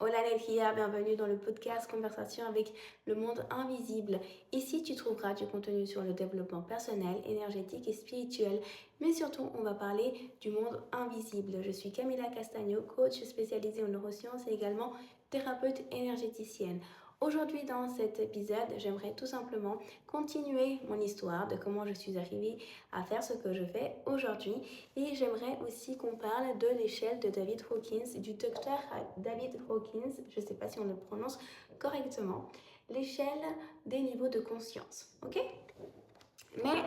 Hola Nelkia, bienvenue dans le podcast Conversation avec le monde invisible. Ici, tu trouveras du contenu sur le développement personnel, énergétique et spirituel, mais surtout, on va parler du monde invisible. Je suis Camila Castagno, coach spécialisée en neurosciences et également thérapeute énergéticienne. Aujourd'hui, dans cet épisode, j'aimerais tout simplement continuer mon histoire de comment je suis arrivée à faire ce que je fais aujourd'hui. Et j'aimerais aussi qu'on parle de l'échelle de David Hawkins, du docteur David Hawkins, je ne sais pas si on le prononce correctement, l'échelle des niveaux de conscience. Ok? Mais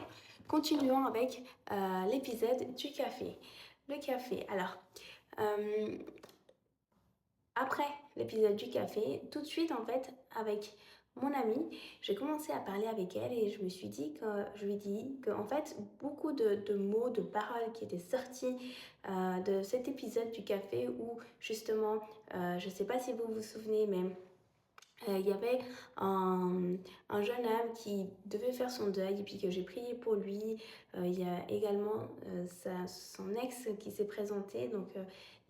continuons avec l'épisode du café. Le café. Alors, euh, après l'épisode du café, tout de suite en fait avec mon amie, j'ai commencé à parler avec elle et je lui ai dit que en fait beaucoup de mots, de paroles qui étaient sortis de cet épisode du café où justement, je ne sais pas si vous vous souvenez, mais il y avait un jeune homme qui devait faire son deuil et puis que j'ai prié pour lui. Il y a également son ex qui s'est présenté, donc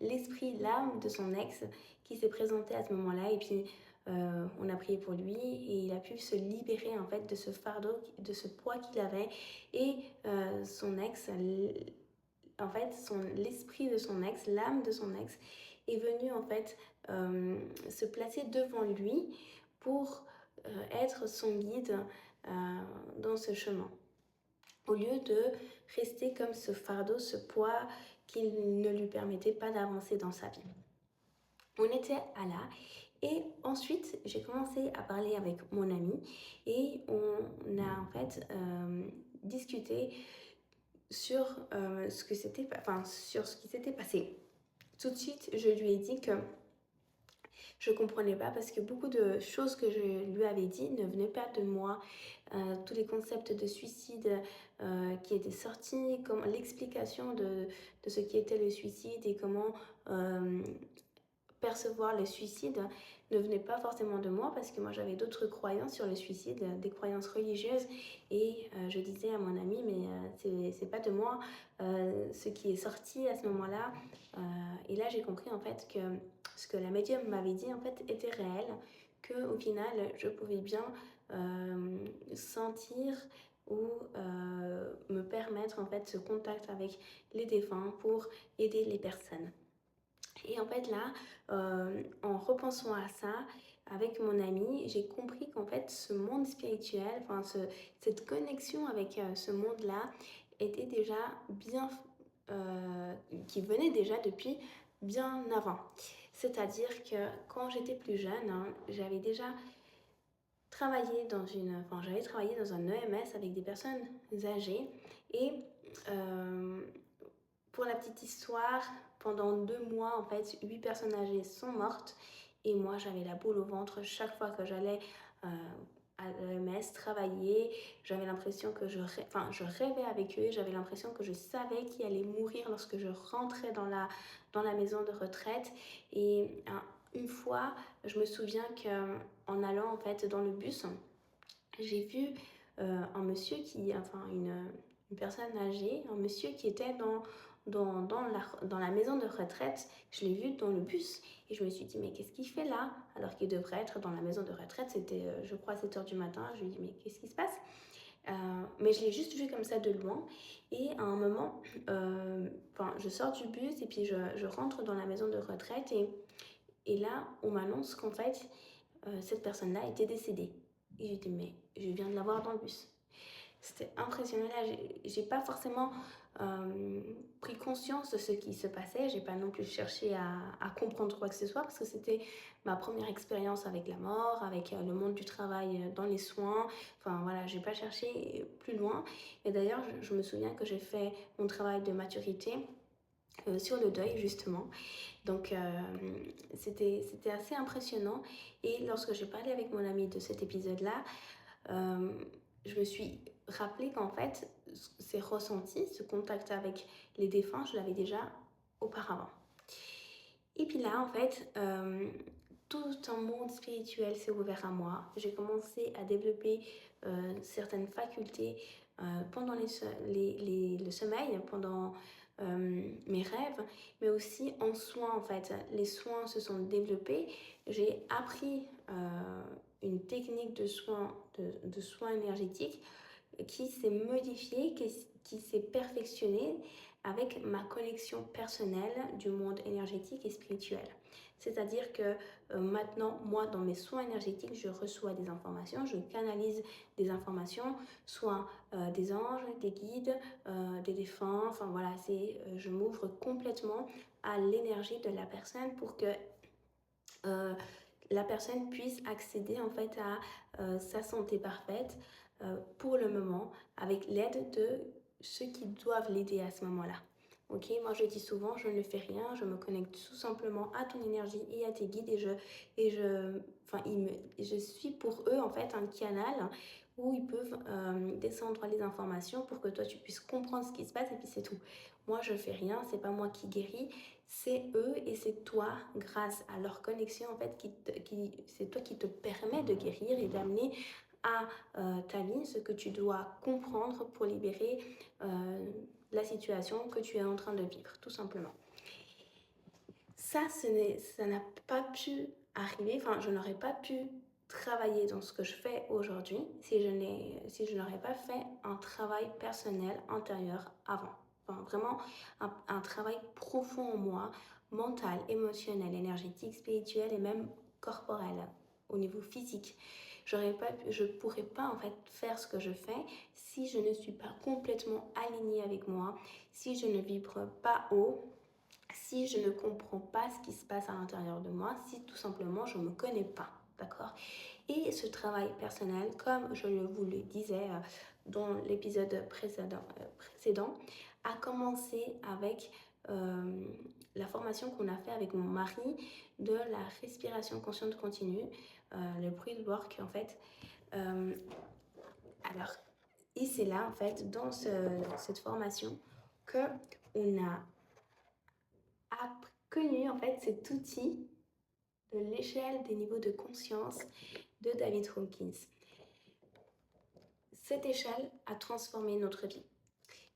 l'esprit, l'âme de son ex qui s'est présenté à ce moment-là et puis on a prié pour lui et il a pu se libérer en fait de ce fardeau, de ce poids qu'il avait et son ex, en fait l'esprit de son ex, l'âme de son ex est venu en fait se placer devant lui pour être son guide dans ce chemin. Au lieu de rester comme ce fardeau, ce poids qui ne lui permettait pas d'avancer dans sa vie. On était à là et ensuite j'ai commencé à parler avec mon ami et on a en fait discuté sur, sur ce qui s'était passé. Tout de suite, je lui ai dit que je ne comprenais pas parce que beaucoup de choses que je lui avais dit ne venaient pas de moi. Tous les concepts de suicide qui étaient sortis, comme l'explication de ce qui était le suicide et comment percevoir le suicide ne venait pas forcément de moi parce que moi j'avais d'autres croyances sur le suicide, des croyances religieuses et je disais à mon ami mais c'est pas de moi ce qui est sorti à ce moment-là et là j'ai compris en fait que ce que la médium m'avait dit en fait était réel, que au final je pouvais bien sentir ou me permettre en fait ce contact avec les défunts pour aider les personnes. Et en fait là, en repensant à ça, avec mon ami, j'ai compris qu'en fait ce monde spirituel, cette connexion avec ce monde-là était déjà bien, qui venait déjà depuis bien avant. C'est-à-dire que quand j'étais plus jeune, hein, j'avais travaillé dans un EMS avec des personnes âgées et pour la petite histoire, pendant 2 mois, en fait, 8 personnes âgées sont mortes et moi, j'avais la boule au ventre chaque fois que j'allais à l'EMS travailler. J'avais l'impression que je rêvais avec eux. J'avais l'impression que je savais qui allait mourir lorsque je rentrais dans la maison de retraite. Et une fois, je me souviens qu'en allant en fait dans le bus, j'ai vu un monsieur une personne âgée, un monsieur qui était dans la maison de retraite. Je l'ai vu dans le bus et je me suis dit mais qu'est-ce qu'il fait là alors qu'il devrait être dans la maison de retraite. C'était je crois 7 heures du matin. Je lui ai dit mais qu'est-ce qui se passe mais je l'ai juste vu comme ça de loin et à un moment je sors du bus et puis je rentre dans la maison de retraite et là on m'annonce qu'en fait cette personne-là était décédée. Et j'ai dit, mais je viens de la voir dans le bus. C'était impressionnant. Là, j'ai pas forcément pris conscience de ce qui se passait. J'ai pas non plus cherché à comprendre quoi que ce soit parce que c'était ma première expérience avec la mort, avec le monde du travail dans les soins. Enfin voilà, j'ai pas cherché plus loin. Et d'ailleurs, je me souviens que j'ai fait mon travail de maturité sur le deuil justement. Donc c'était assez impressionnant et lorsque j'ai parlé avec mon ami de cet épisode-là, je me suis rappelé qu'en fait ces ressentis, ce contact avec les défunts, je l'avais déjà auparavant. Et puis là en fait, tout un monde spirituel s'est ouvert à moi. J'ai commencé à développer certaines facultés pendant le sommeil, pendant mes rêves, mais aussi en soins en fait. Les soins se sont développés. J'ai appris une technique de soins énergétiques qui s'est modifiée, qui s'est perfectionnée avec ma connexion personnelle du monde énergétique et spirituel. C'est-à-dire que maintenant, moi, dans mes soins énergétiques, je reçois des informations, je canalise des informations, soit des anges, des guides, des défunts, enfin voilà, je m'ouvre complètement à l'énergie de la personne pour que la personne puisse accéder en fait à sa santé parfaite pour le moment avec l'aide de ceux qui doivent l'aider à ce moment-là. Ok, moi je dis souvent, je ne fais rien, je me connecte tout simplement à ton énergie et à tes guides je suis pour eux en fait un canal où ils peuvent descendre les informations pour que toi tu puisses comprendre ce qui se passe et puis c'est tout. Moi je fais rien, c'est pas moi qui guéris, c'est eux et c'est toi, grâce à leur connexion en fait, c'est toi qui te permet de guérir et d'amener à ta vie ce que tu dois comprendre pour libérer la situation que tu es en train de vivre, tout simplement. Ça n'a pas pu arriver, enfin je n'aurais pas pu travailler dans ce que je fais aujourd'hui si je n'aurais pas fait un travail personnel intérieur avant. Enfin, vraiment un travail profond en moi, mental, émotionnel, énergétique, spirituel et même corporel, au niveau physique. Je ne pourrais pas en fait faire ce que je fais si je ne suis pas complètement alignée avec moi, si je ne vibre pas haut, si je ne comprends pas ce qui se passe à l'intérieur de moi, si tout simplement je ne me connais pas, d'accord? Et ce travail personnel, comme je vous le disais dans l'épisode précédent, a commencé avec la formation qu'on a fait avec mon mari de la respiration consciente continue, le breath work en fait. Et c'est là en fait dans cette formation que on a connu en fait cet outil de l'échelle des niveaux de conscience de David Hawkins. Cette échelle a transformé notre vie.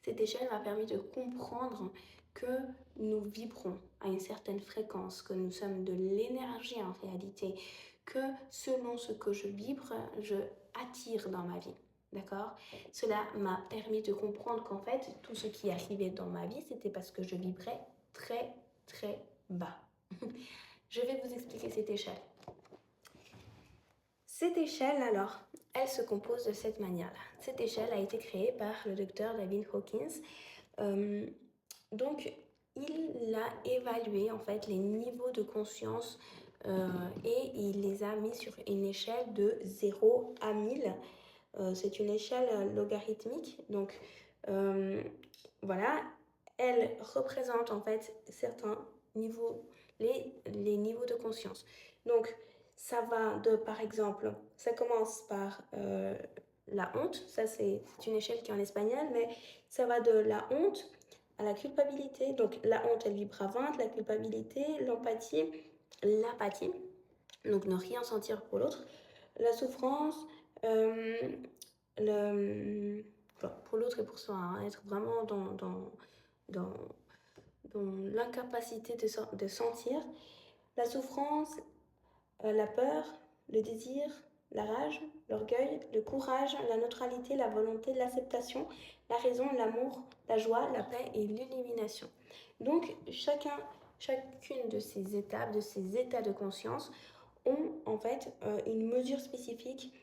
Cette échelle m'a permis de comprendre que nous vibrons à une certaine fréquence, que nous sommes de l'énergie en réalité, que selon ce que je vibre, je attire dans ma vie. D'accord? Cela m'a permis de comprendre qu'en fait, tout ce qui arrivait dans ma vie, c'était parce que je vibrais très, très bas. Je vais vous expliquer cette échelle. Cette échelle, alors, elle se compose de cette manière-là. Cette échelle a été créée par le docteur David Hawkins. Donc, il a évalué en fait les niveaux de conscience et il les a mis sur une échelle de 0 à 1000. C'est une échelle logarithmique. Donc, voilà, elle représente en fait certains niveaux, les niveaux de conscience. Donc, ça va de, par exemple, ça commence par la honte. Ça, c'est une échelle qui est en espagnol, mais ça va de la honte à la culpabilité. Donc, la honte, elle vibre à 20, la culpabilité, l'empathie, l'apathie. Donc, ne rien sentir pour l'autre. La souffrance, pour l'autre et pour soi, hein, être vraiment dans l'incapacité de sentir. La souffrance, la peur, le désir, la rage, l'orgueil, le courage, la neutralité, la volonté, l'acceptation, la raison, l'amour, la joie, la paix et l'illumination. Donc, chacune de ces étapes, de ces états de conscience, ont en fait une mesure spécifique.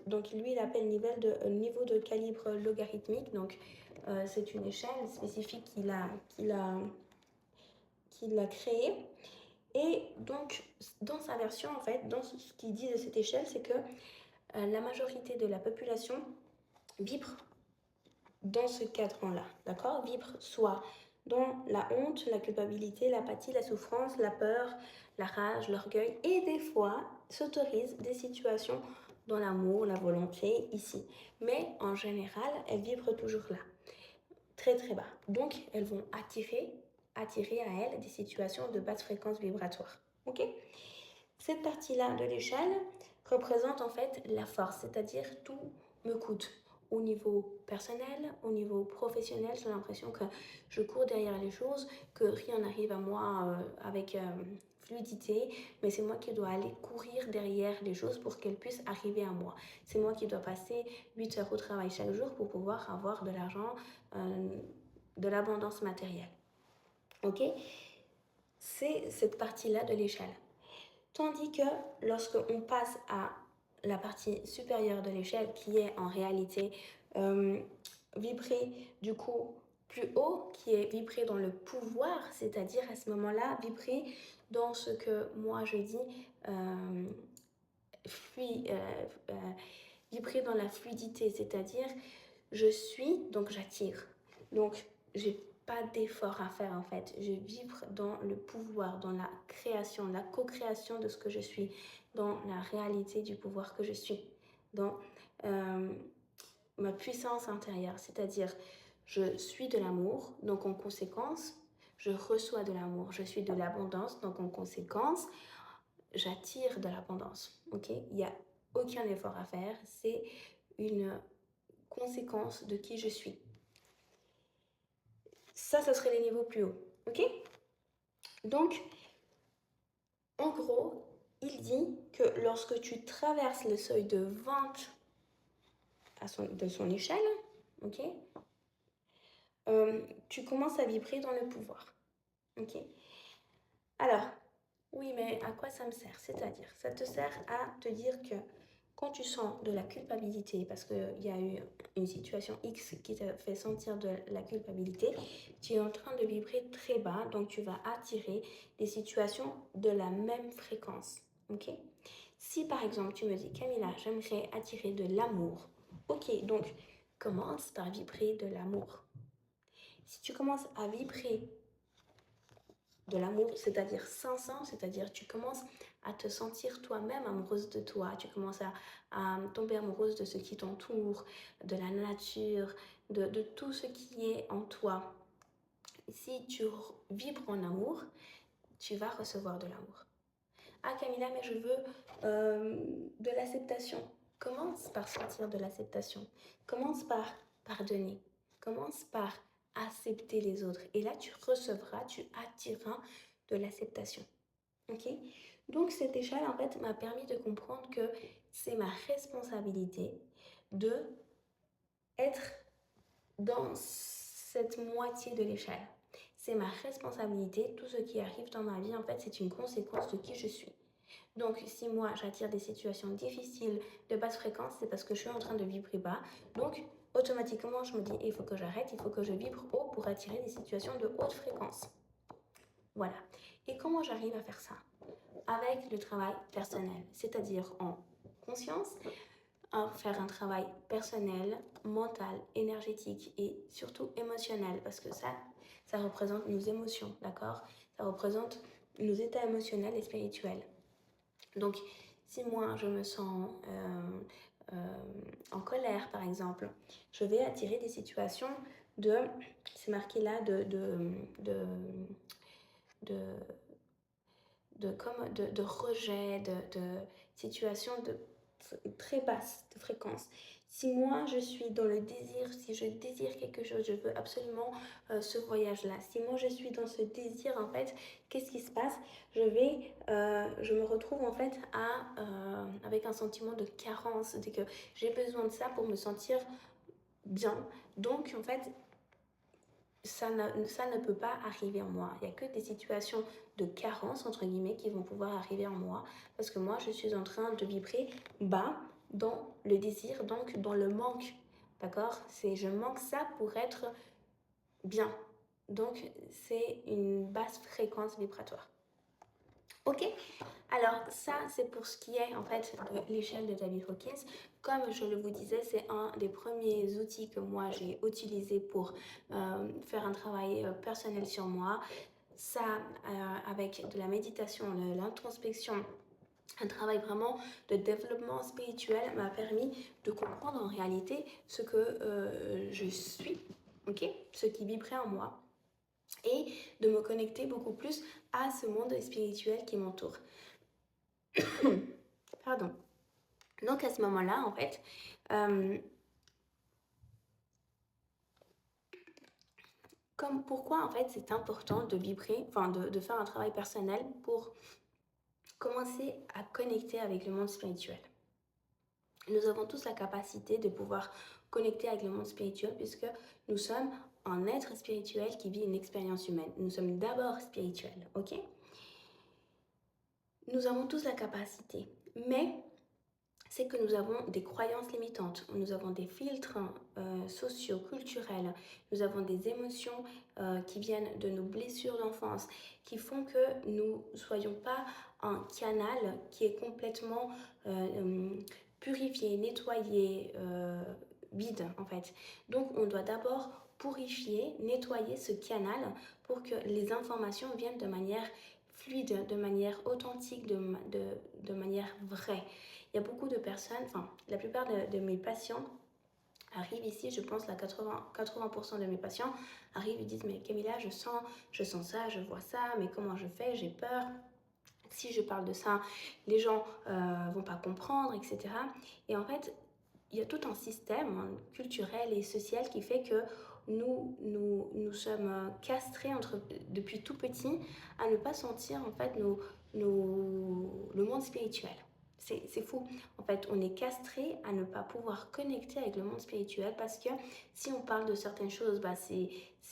Donc, lui, il appelle niveau de calibre logarithmique. Donc, c'est une échelle spécifique qu'il a créée. Et donc, dans sa version, en fait, dans ce qu'il dit de cette échelle, c'est que la majorité de la population vibre dans ce cadre-là, d'accord? Vibre soit dans la honte, la culpabilité, l'apathie, la souffrance, la peur, la rage, l'orgueil, et des fois s'autorise des situations dans l'amour, la volonté, ici. Mais en général, elles vibrent toujours là, très très bas. Donc, elles vont attirer à elles des situations de basse fréquence vibratoire. Ok? Cette partie-là de l'échelle représente en fait la force, c'est-à-dire tout me coûte, au niveau personnel, au niveau professionnel, j'ai l'impression que je cours derrière les choses, que rien n'arrive à moi avec fluidité, mais c'est moi qui dois aller courir derrière les choses pour qu'elles puissent arriver à moi. C'est moi qui dois passer 8 heures au travail chaque jour pour pouvoir avoir de l'argent, de l'abondance matérielle. Ok? C'est cette partie-là de l'échelle. Tandis que lorsqu'on passe à la partie supérieure de l'échelle, qui est en réalité vibrer du coup plus haut, qui est vibrer dans le pouvoir, c'est-à-dire à ce moment-là, vibrer dans ce que moi je dis, vibrer dans la fluidité, c'est-à-dire je suis, donc j'attire. Donc j'ai pas d'effort à faire en fait. Je vibre dans le pouvoir, dans la création, la co-création de ce que je suis, dans la réalité du pouvoir que je suis, dans ma puissance intérieure, c'est-à-dire je suis de l'amour, donc en conséquence, je reçois de l'amour, je suis de l'abondance, donc en conséquence, j'attire de l'abondance. Ok? Il n'y a aucun effort à faire, c'est une conséquence de qui je suis. Ça, ce serait les niveaux plus hauts. Ok? Donc, en gros, il dit que lorsque tu traverses le seuil de vente de son échelle, ok, tu commences à vibrer dans le pouvoir. Ok? Alors, oui, mais à quoi ça me sert? C'est-à-dire, ça te sert à te dire que quand tu sens de la culpabilité, parce qu'il y a eu une situation X qui te fait sentir de la culpabilité, tu es en train de vibrer très bas, donc tu vas attirer des situations de la même fréquence. Ok? Si par exemple tu me dis, Camilla, j'aimerais attirer de l'amour, ok, donc commence par vibrer de l'amour. Si tu commences à vibrer de l'amour, c'est-à-dire 500, c'est-à-dire tu commences à te sentir toi-même amoureuse de toi, tu commences à tomber amoureuse de ce qui t'entoure, de la nature, de tout ce qui est en toi. Si tu vibres en amour, tu vas recevoir de l'amour. Ah Camilla, mais je veux de l'acceptation. Commence par sentir de l'acceptation. Commence par pardonner. Commence par accepter les autres. Et là, tu recevras, tu attireras de l'acceptation. Ok? Donc, cette échelle, en fait, m'a permis de comprendre que c'est ma responsabilité de être dans cette moitié de l'échelle. C'est ma responsabilité. Tout ce qui arrive dans ma vie, en fait, c'est une conséquence de qui je suis. Donc, si moi, j'attire des situations difficiles de basse fréquence, c'est parce que je suis en train de vibrer bas. Donc, automatiquement, je me dis, il faut que j'arrête, il faut que je vibre haut pour attirer des situations de haute fréquence. Voilà. Et comment j'arrive à faire ça? Avec le travail personnel, c'est-à-dire en conscience, à faire un travail personnel, mental, énergétique et surtout émotionnel, parce que ça représente nos émotions, d'accord? Ça représente nos états émotionnels et spirituels. Donc, si moi je me sens en colère, par exemple, je vais attirer des situations c'est marqué là, de rejet, de situations très basses de fréquence. Si moi je suis dans le désir, si je désire quelque chose, je veux absolument ce voyage-là. Si moi je suis dans ce désir, en fait, qu'est-ce qui se passe? Je me retrouve en fait avec un sentiment de carence, de que j'ai besoin de ça pour me sentir bien. Donc en fait, ça ne peut pas arriver en moi. Il n'y a que des situations de carence, entre guillemets, qui vont pouvoir arriver en moi. Parce que moi, je suis en train de vibrer bas dans le désir, donc dans le manque. D'accord? Je manque ça pour être bien. Donc, c'est une basse fréquence vibratoire. Ok? Alors ça, c'est pour ce qui est en fait de l'échelle de David Hawkins. Comme je le vous disais, c'est un des premiers outils que moi j'ai utilisé pour faire un travail personnel sur moi. Ça, avec de la méditation, de l'introspection, un travail vraiment de développement spirituel m'a permis de comprendre en réalité ce que je suis, ok? Ce qui vibrait en moi et de me connecter beaucoup plus à ce monde spirituel qui m'entoure. Pardon. Donc à ce moment-là, en fait, Comme pourquoi en fait c'est important de vibrer, enfin de faire un travail personnel pour commencer à connecter avec le monde spirituel. Nous avons tous la capacité de pouvoir connecter avec le monde spirituel puisque nous sommes un être spirituel qui vit une expérience humaine. Nous sommes d'abord spirituels, ok? Nous avons tous la capacité, mais c'est que nous avons des croyances limitantes, nous avons des filtres sociaux, culturels, nous avons des émotions qui viennent de nos blessures d'enfance, qui font que nous ne soyons pas un canal qui est complètement purifié, nettoyé, vide en fait. Donc on doit d'abord purifier, nettoyer ce canal pour que les informations viennent de manière fluide, de manière authentique, de manière vraie. Il y a beaucoup de personnes, enfin la plupart de mes patients arrivent ici, je pense la 80% de mes patients arrivent et disent mais Camilla, je sens ça, je vois ça, mais comment je fais, j'ai peur. Si je parle de ça, les gens vont pas comprendre, etc. Et en fait, il y a tout un système culturel et social qui fait que nous sommes castrés depuis tout petit à ne pas sentir en fait le monde spirituel. C'est fou. En fait, on est castré à ne pas pouvoir connecter avec le monde spirituel parce que si on parle de certaines choses, bah c'est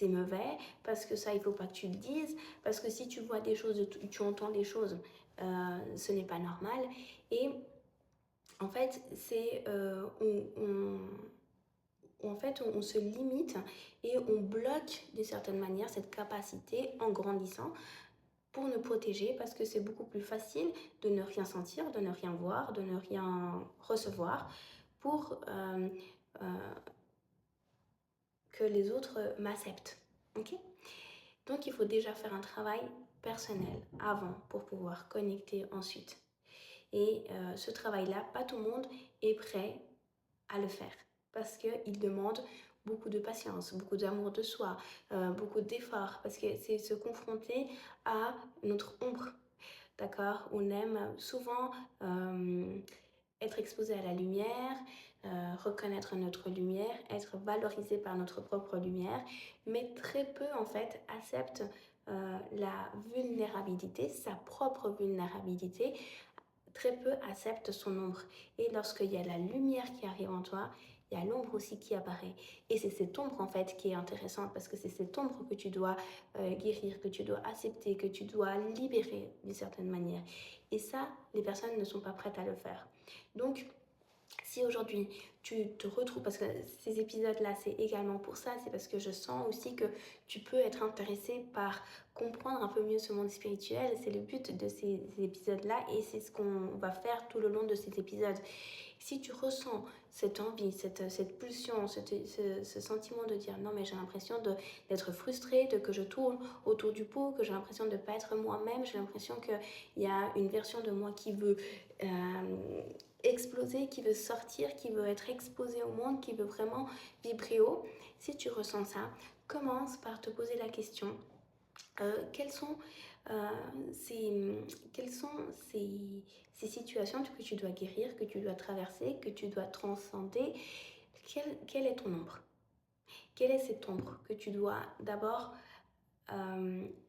mauvais, parce que ça, il faut pas que tu le dises, parce que si tu vois des choses, tu entends des choses, ce n'est pas normal. Et en fait, on se limite et on bloque d'une certaine manière cette capacité en grandissant pour nous protéger parce que c'est beaucoup plus facile de ne rien sentir, de ne rien voir, de ne rien recevoir pour euh, que les autres m'acceptent. Ok? Donc il faut déjà faire un travail personnel avant pour pouvoir connecter ensuite. Et ce travail-là, pas tout le monde est prêt à le faire parce qu'il demande beaucoup de patience, beaucoup d'amour de soi, beaucoup d'efforts parce que c'est se confronter à notre ombre. D'accord? On aime souvent être exposé à la lumière, reconnaître notre lumière, être valorisé par notre propre lumière, mais très peu en fait acceptent la vulnérabilité, sa propre vulnérabilité, très peu acceptent son ombre. Et lorsqu'il y a la lumière qui arrive en toi, il y a l'ombre aussi qui apparaît. Et c'est cette ombre en fait qui est intéressante parce que c'est cette ombre que tu dois guérir, que tu dois accepter, que tu dois libérer d'une certaine manière. Et ça, les personnes ne sont pas prêtes à le faire. Donc, si aujourd'hui tu te retrouves, parce que ces épisodes-là, c'est également pour ça, c'est parce que je sens aussi que tu peux être intéressé par comprendre un peu mieux ce monde spirituel. C'est le but de ces épisodes-là et c'est ce qu'on va faire tout le long de ces épisodes. Si tu ressens cette envie, cette pulsion, ce sentiment de dire non mais j'ai l'impression d'être frustrée, que je tourne autour du pot, que j'ai l'impression de ne pas être moi-même, j'ai l'impression qu'il y a une version de moi qui veut exploser, qui veut sortir, qui veut être exposée au monde, qui veut vraiment vibrer haut. Si tu ressens ça, commence par te poser la question quelles sont, euh, quelles sont ces situations que tu dois guérir, que tu dois traverser, que tu dois transcender. Quelle est ton ombre? Quelle est cette ombre que tu dois d'abord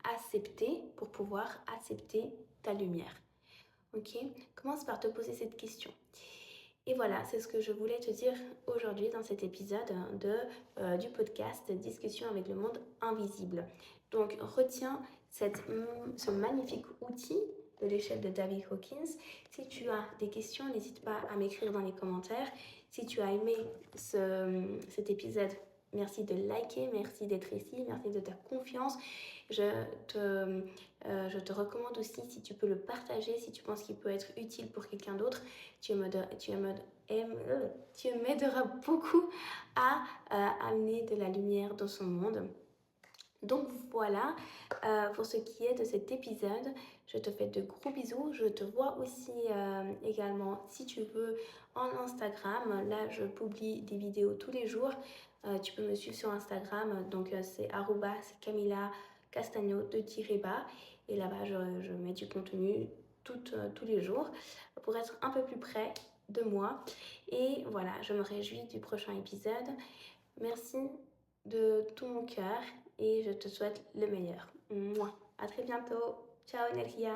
accepter pour pouvoir accepter ta lumière? Ok? Commence par te poser cette question. Et voilà, c'est ce que je voulais te dire aujourd'hui dans cet épisode du podcast Discussion avec le monde invisible. Donc retiens ce magnifique outil de l'échelle de David Hawkins. Si tu as des questions, n'hésite pas à m'écrire dans les commentaires. Si tu as aimé cet épisode, merci de liker, merci d'être ici, merci de ta confiance. Je te recommande aussi, si tu peux le partager, si tu penses qu'il peut être utile pour quelqu'un d'autre, tu m'aideras beaucoup à amener de la lumière dans son monde. Donc voilà pour ce qui est de cet épisode. Je te fais de gros bisous. Je te vois aussi également, si tu veux, en Instagram. Là, je publie des vidéos tous les jours. Tu peux me suivre sur Instagram. Donc c'est @Camilla Castagno _bas. Et là-bas, je mets du contenu tous les jours pour être un peu plus près de moi. Et voilà, je me réjouis du prochain épisode. Merci de tout mon cœur et je te souhaite le meilleur. Mouah. À très bientôt. Ciao Energia.